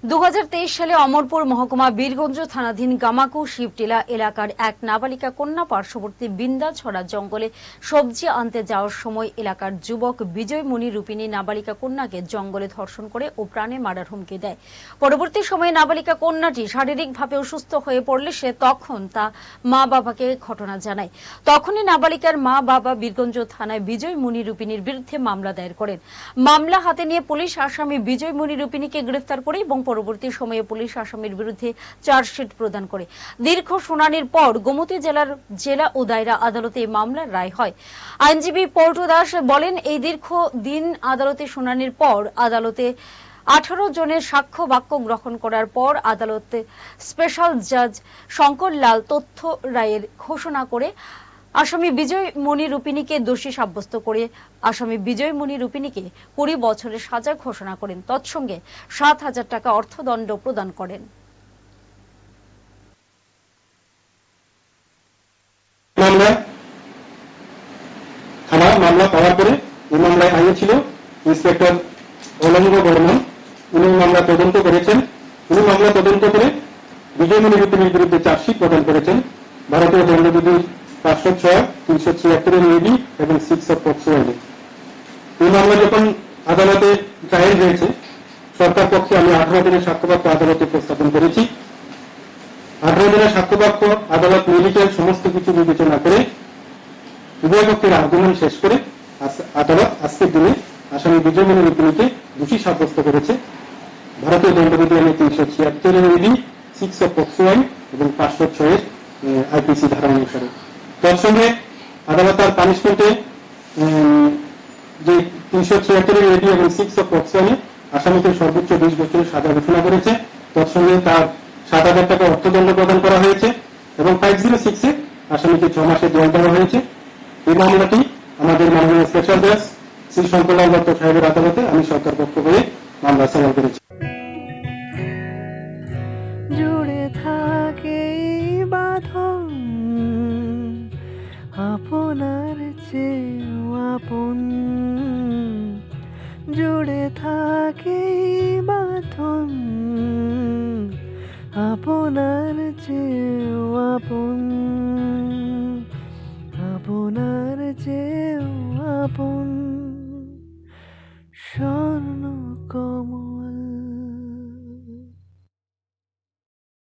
2023 সালে অমরপুর মহকুমা বীরগঞ্জ থানাধীন গামাকু শিবটিলা এলাকার এক নাবালিকা কন্যা পার্শ্ববর্তী বিন্দাছড়া জঙ্গলে সবজি আনতে যাওয়ার সময় এলাকার যুবক বিজয় মণি রূপিণী নাবালিকা কন্যাকে জঙ্গলে ধর্ষণ করে ও প্রাণে মারার হুমকি দেয়। পরবর্তী সময়ে নাবালিকা কন্যাটি শারীরিকভাবে অসুস্থ হয়ে পড়লে সে তখন তা মা বাবাকে ঘটনা জানায়। তখনই নাবালিকার মা বাবা বীরগঞ্জ থানায় বিজয় মণি রূপিণীর বিরুদ্ধে মামলা দায়ের করেন। মামলা হাতে নিয়ে পুলিশ আসামি বিজয় মণি রূপিণীকে গ্রেফতার করে এবং পরবর্তী সময়ে পুলিশ আসামির বিরুদ্ধে চার্জশিট প্রদান করে। দীর্ঘ শুনানির পর গোমতী জেলা ও দায়রা আদালতে মামলার রায় হয়। আইনজীবী পল্টু দাস বলেন, এই দীর্ঘ দিন আদালতে শুনানির পর আদালতে 18 জনের সাক্ষ্য বাক্য গ্রহণ করার পর আদালতে স্পেশাল জাজ শঙ্কর লাল তথ্য রায়ের ঘোষণা করে আসামি বিজয় মণি রূপিণীকে দোষী সাব্যস্ত করে আসামি বিজয় মণি রূপিণীকে 20 বছরের সাজা ঘোষণা করেন। তৎসঙ্গে 7,000 টাকা অর্থদণ্ড প্রদান করেন। মামলা পাওয়ার পরে এই মামলায় আইন ছিল ইন্সপেক্টর অলঙ্গ বর্মন। উনি মামলা তদন্ত করেছেন। উনি মামলা তদন্ত করে বিজয় মণি রূপিণীর বিরুদ্ধে চার্জশিট প্রদান করেছেন। ভারতীয় দণ্ডবিধি 506, 376 এডি এবং 6 অফ পক্সো আইনে। এই মামলা যখন আদালতে ট্রায়াল হয়েছে, সরকার পক্ষে আমি 18 দিনের সাক্ষ্যবাক্য আদালতে উপস্থাপন করেছি। 18 দিনের সাক্ষ্যবাক্য আদালত মেডিকেল সমস্ত কিছু বিবেচনা করে উভয় পক্ষের আর্গুমেন্ট শেষ করে আদালত আজকের দিনে আসামি বিজয় মণি রূপিণীকে দোষী সাব্যস্ত করেছে ভারতীয় দণ্ডবিধি আইনে 376 এডি, 6 অফ পক্সো আইন এবং 506 আইপিসি ধারা অনুসারে। তৎসঙ্গে আদালত তার পানিশমেন্টে যে 376 এডি এবং 6 অফ পক্সো আইনে আসামিকে সর্বোচ্চ 20 বছরের সাজা ঘোষণা করেছে। তৎসঙ্গে তার 7,000 টাকা অর্থদণ্ড প্রদান করা হয়েছে এবং 506 এ আসামিকে 6 মাসের জেল দেওয়া হয়েছে। এই মামলাটি আমাদের মাননীয় স্পেশাল জাজ শ্রী শঙ্করলাল দত্ত সাহেবের আদালতে আমি সরকার পক্ষ হয়ে মামলা চালু করেছি। জুড়ে থাকে বাঁধন আপনার চেয়েও আপন, জুড়ে থাকে বাঁধন আপনার চেয়েও আপন।